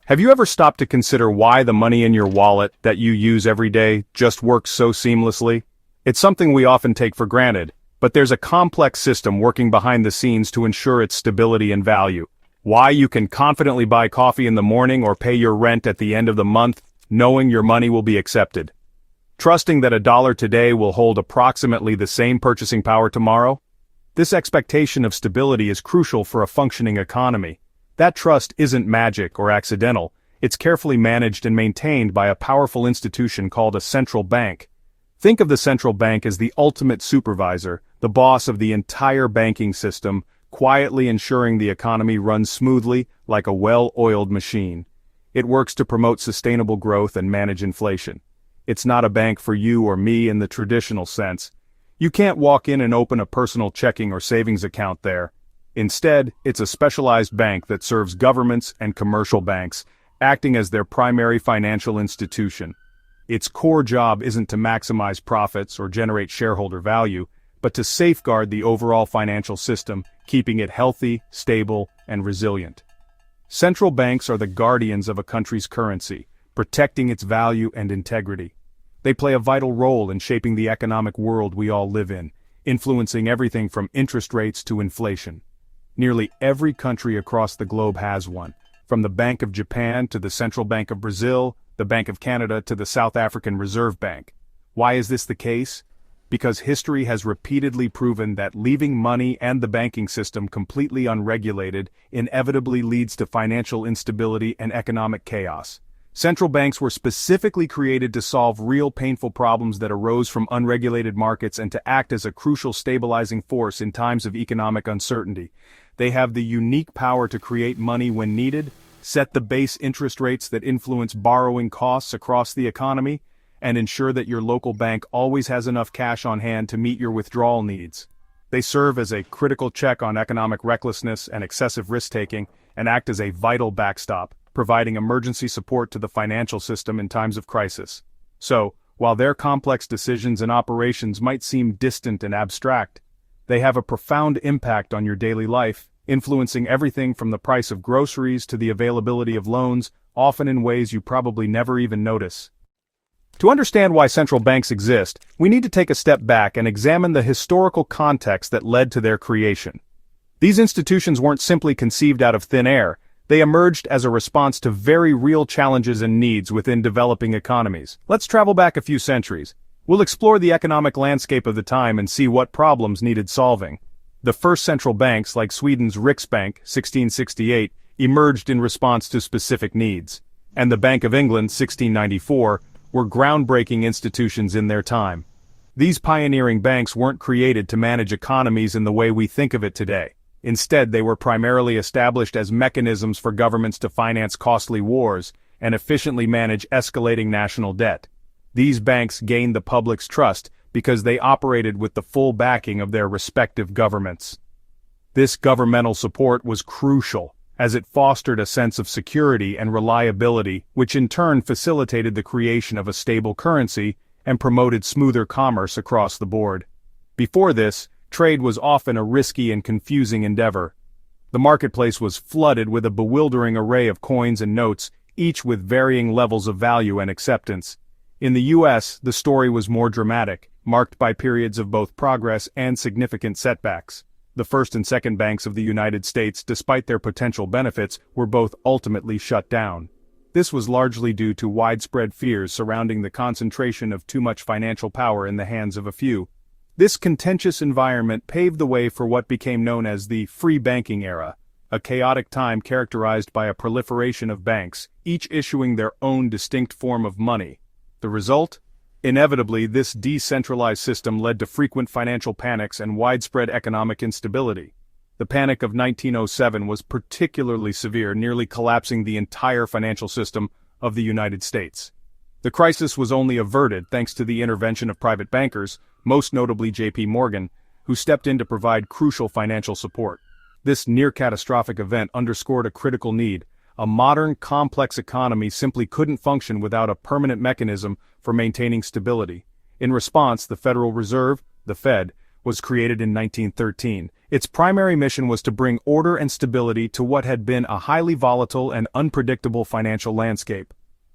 Have you ever stopped to consider why the money in your wallet that you use every day just works so seamlessly? It's something we often take for granted, but there's a complex system working behind the scenes to ensure its stability and value. Why you can confidently buy coffee in the morning or pay your rent at the end of the month, knowing your money will be accepted. Trusting that $1 today will hold approximately the same purchasing power tomorrow? This expectation of stability is crucial for a functioning economy. That trust isn't magic or accidental, it's carefully managed and maintained by a powerful institution called a central bank. Think of the central bank as the ultimate supervisor, the boss of the entire banking system, quietly ensuring the economy runs smoothly like a well-oiled machine. It works to promote sustainable growth and manage inflation. It's not a bank for you or me in the traditional sense. You can't walk in and open a personal checking or savings account there. Instead, it's a specialized bank that serves governments and commercial banks, acting as their primary financial institution. Its core job isn't to maximize profits or generate shareholder value, but to safeguard the overall financial system, keeping it healthy, stable, and resilient. Central banks are the guardians of a country's currency, protecting its value and integrity. They play a vital role in shaping the economic world we all live in, influencing everything from interest rates to inflation. Nearly every country across the globe has one, from the Bank of Japan to the Central Bank of Brazil, the Bank of Canada to the South African Reserve Bank. Why is this the case? Because history has repeatedly proven that leaving money and the banking system completely unregulated inevitably leads to financial instability and economic chaos. Central banks were specifically created to solve real painful problems that arose from unregulated markets and to act as a crucial stabilizing force in times of economic uncertainty. They have the unique power to create money when needed, set the base interest rates that influence borrowing costs across the economy, and ensure that your local bank always has enough cash on hand to meet your withdrawal needs. They serve as a critical check on economic recklessness and excessive risk-taking, and act as a vital backstop, providing emergency support to the financial system in times of crisis. So, while their complex decisions and operations might seem distant and abstract, they have a profound impact on your daily life, influencing everything from the price of groceries to the availability of loans, often in ways you probably never even notice. To understand why central banks exist, we need to take a step back and examine the historical context that led to their creation. These institutions weren't simply conceived out of thin air. They emerged as a response to very real challenges and needs within developing economies. Let's travel back a few centuries. We'll explore the economic landscape of the time and see what problems needed solving. The first central banks, like Sweden's Riksbank, 1668, emerged in response to specific needs. And the Bank of England, 1694, were groundbreaking institutions in their time. These pioneering banks weren't created to manage economies in the way we think of it today. Instead, they were primarily established as mechanisms for governments to finance costly wars and efficiently manage escalating national debt. These banks gained the public's trust because they operated with the full backing of their respective governments. This governmental support was crucial, as it fostered a sense of security and reliability, which in turn facilitated the creation of a stable currency and promoted smoother commerce across the board. Before this, trade was often a risky and confusing endeavor. The marketplace was flooded with a bewildering array of coins and notes, each with varying levels of value and acceptance. In the U.S., the story was more dramatic, marked by periods of both progress and significant setbacks. The first and second banks of the United States, despite their potential benefits, were both ultimately shut down. This was largely due to widespread fears surrounding the concentration of too much financial power in the hands of a few. This contentious environment paved the way for what became known as the free banking era, a chaotic time characterized by a proliferation of banks, each issuing their own distinct form of money. The result? Inevitably, this decentralized system led to frequent financial panics and widespread economic instability. The Panic of 1907 was particularly severe, nearly collapsing the entire financial system of the United States. The crisis was only averted thanks to the intervention of private bankers, most notably J.P. Morgan, who stepped in to provide crucial financial support. This near-catastrophic event underscored a critical need. A modern, complex economy simply couldn't function without a permanent mechanism for maintaining stability. In response, the Federal Reserve, the Fed, was created in 1913. Its primary mission was to bring order and stability to what had been a highly volatile and unpredictable financial landscape.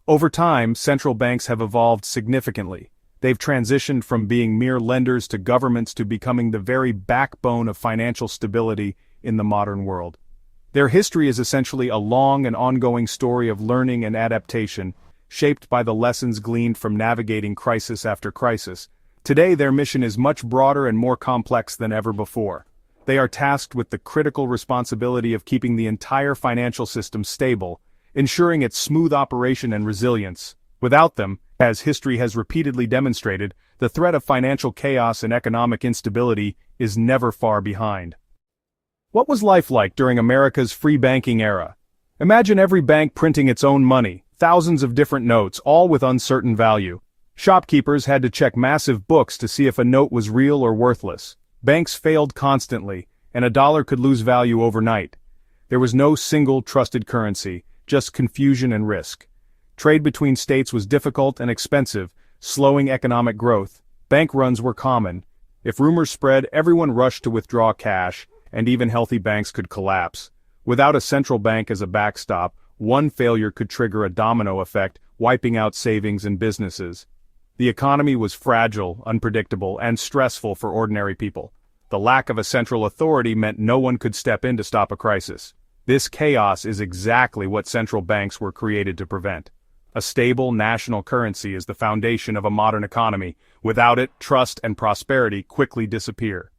Over time, central banks have evolved significantly. They've transitioned from being mere lenders to governments to becoming the very backbone of financial stability in the modern world. Their history is essentially a long and ongoing story of learning and adaptation, shaped by the lessons gleaned from navigating crisis after crisis. Today, their mission is much broader and more complex than ever before. They are tasked with the critical responsibility of keeping the entire financial system stable, ensuring its smooth operation and resilience. Without them, as history has repeatedly demonstrated, the threat of financial chaos and economic instability is never far behind. What was life like during America's free banking era? Imagine every bank printing its own money, thousands of different notes, all with uncertain value. Shopkeepers had to check massive books to see if a note was real or worthless. Banks failed constantly, and a dollar could lose value overnight. There was no single trusted currency, just confusion and risk. Trade between states was difficult and expensive, slowing economic growth. Bank runs were common. If rumors spread, everyone rushed to withdraw cash, and even healthy banks could collapse. Without a central bank as a backstop, one failure could trigger a domino effect, wiping out savings and businesses. The economy was fragile, unpredictable, and stressful for ordinary people. The lack of a central authority meant no one could step in to stop a crisis. This chaos is exactly what central banks were created to prevent. A stable national currency is the foundation of a modern economy. Without it, trust and prosperity quickly disappear.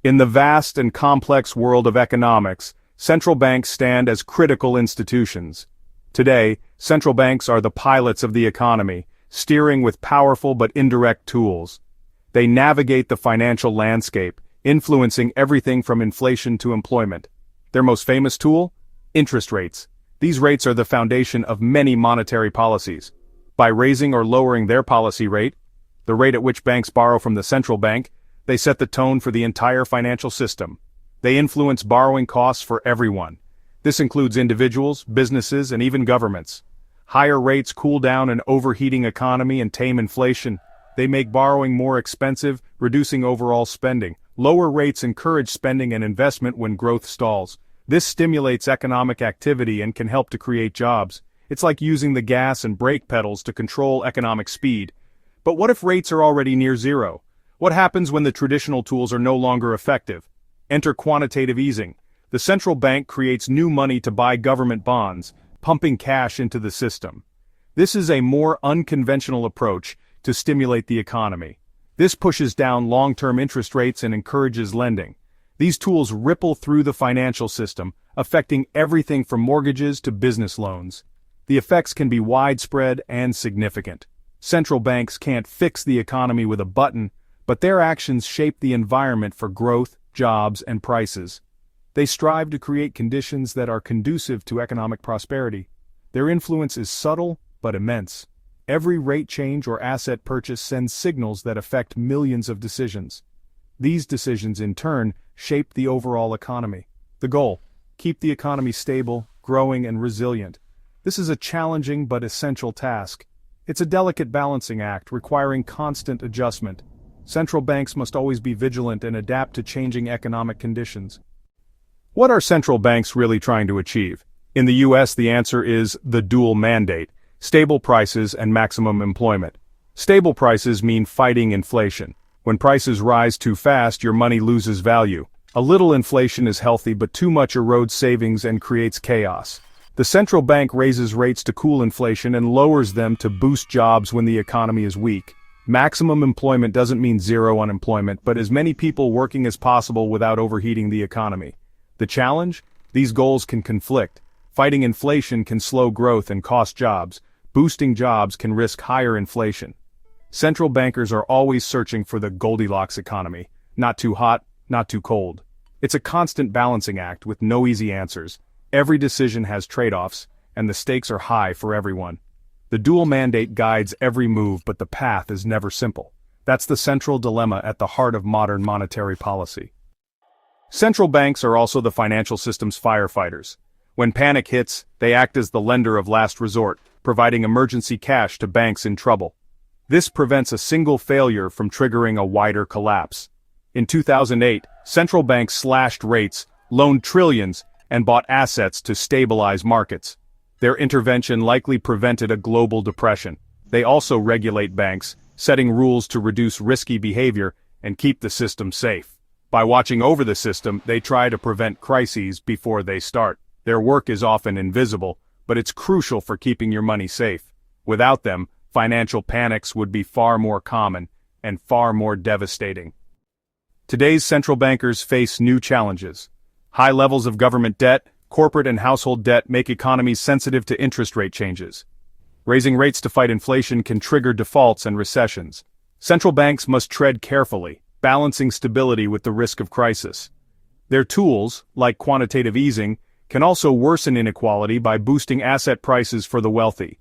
In the vast and complex world of economics, central banks stand as critical institutions. Today, central banks are the pilots of the economy, steering with powerful but indirect tools. They navigate the financial landscape, influencing everything from inflation to employment. Their most famous tool? Interest rates. These rates are the foundation of many monetary policies. By raising or lowering their policy rate, the rate at which banks borrow from the central bank, they set the tone for the entire financial system. They influence borrowing costs for everyone. This includes individuals, businesses, and even governments. Higher rates cool down an overheating economy and tame inflation. They make borrowing more expensive, reducing overall spending. Lower rates encourage spending and investment when growth stalls. This stimulates economic activity and can help to create jobs. It's like using the gas and brake pedals to control economic speed. But what if rates are already near zero? What happens when the traditional tools are no longer effective? Enter quantitative easing. The central bank creates new money to buy government bonds, pumping cash into the system. This is a more unconventional approach to stimulate the economy. This pushes down long-term interest rates and encourages lending. These tools ripple through the financial system, affecting everything from mortgages to business loans. The effects can be widespread and significant. Central banks can't fix the economy with a button, but their actions shape the environment for growth, jobs, and prices. They strive to create conditions that are conducive to economic prosperity. Their influence is subtle but immense. Every rate change or asset purchase sends signals that affect millions of decisions. These decisions, in turn, shape the overall economy. The goal: keep the economy stable, growing, and resilient. This is a challenging but essential task. It's a delicate balancing act requiring constant adjustment. Central banks must always be vigilant and adapt to changing economic conditions. What are central banks really trying to achieve? In the US, the answer is the dual mandate: stable prices and maximum employment. Stable prices mean fighting inflation. When prices rise too fast, your money loses value. A little inflation is healthy, but too much erodes savings and creates chaos. The central bank raises rates to cool inflation and lowers them to boost jobs when the economy is weak. Maximum employment doesn't mean zero unemployment, but as many people working as possible without overheating the economy. The challenge? These goals can conflict. Fighting inflation can slow growth and cost jobs. Boosting jobs can risk higher inflation. Central bankers are always searching for the Goldilocks economy. Not too hot, not too cold. It's a constant balancing act with no easy answers. Every decision has trade-offs, and the stakes are high for everyone. The dual mandate guides every move, but the path is never simple. That's the central dilemma at the heart of modern monetary policy. Central banks are also the financial system's firefighters. When panic hits, they act as the lender of last resort, providing emergency cash to banks in trouble. This prevents a single failure from triggering a wider collapse. In 2008, central banks slashed rates, loaned trillions, and bought assets to stabilize markets. Their intervention likely prevented a global depression. They also regulate banks, setting rules to reduce risky behavior and keep the system safe. By watching over the system, they try to prevent crises before they start. Their work is often invisible, but it's crucial for keeping your money safe. Without them, financial panics would be far more common and far more devastating. Today's central bankers face new challenges. High levels of government debt, corporate and household debt make economies sensitive to interest rate changes. Raising rates to fight inflation can trigger defaults and recessions. Central banks must tread carefully, balancing stability with the risk of crisis. Their tools, like quantitative easing, can also worsen inequality by boosting asset prices for the wealthy.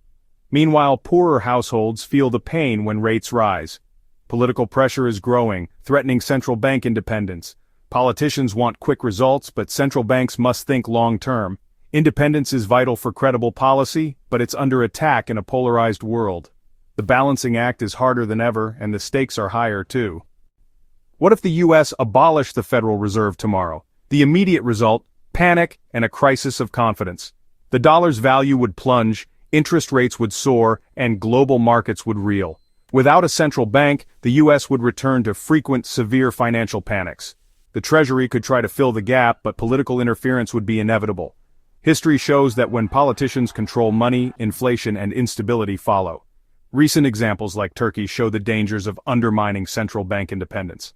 Meanwhile, poorer households feel the pain when rates rise. Political pressure is growing, threatening central bank independence. Politicians want quick results, but central banks must think long-term. Independence is vital for credible policy, but it's under attack in a polarized world. The balancing act is harder than ever, and the stakes are higher too. What if the U.S. abolished the Federal Reserve tomorrow? The immediate result: panic and a crisis of confidence. The dollar's value would plunge, interest rates would soar, and global markets would reel. Without a central bank, the U.S. would return to frequent, severe financial panics. The Treasury could try to fill the gap, but political interference would be inevitable. History shows that when politicians control money, inflation and instability follow. Recent examples like Turkey show the dangers of undermining central bank independence.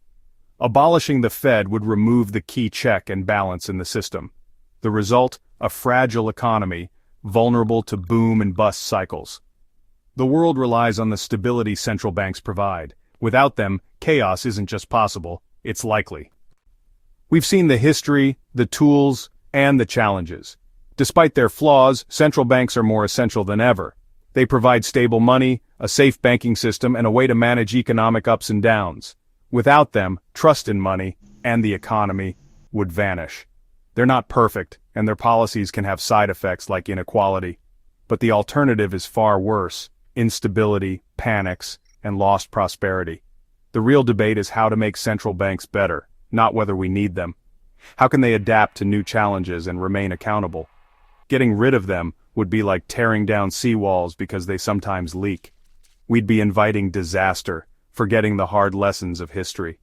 Abolishing the Fed would remove the key check and balance in the system. The result: a fragile economy, vulnerable to boom and bust cycles. The world relies on the stability central banks provide. Without them, chaos isn't just possible, it's likely. We've seen the history, the tools, and the challenges. Despite their flaws, central banks are more essential than ever. They provide stable money, a safe banking system, and a way to manage economic ups and downs. Without them, trust in money and the economy would vanish. They're not perfect, and their policies can have side effects like inequality. But the alternative is far worse: instability, panics, and lost prosperity. The real debate is how to make central banks better, not whether we need them. How can they adapt to new challenges and remain accountable? Getting rid of them would be like tearing down seawalls because they sometimes leak. We'd be inviting disaster, forgetting the hard lessons of history.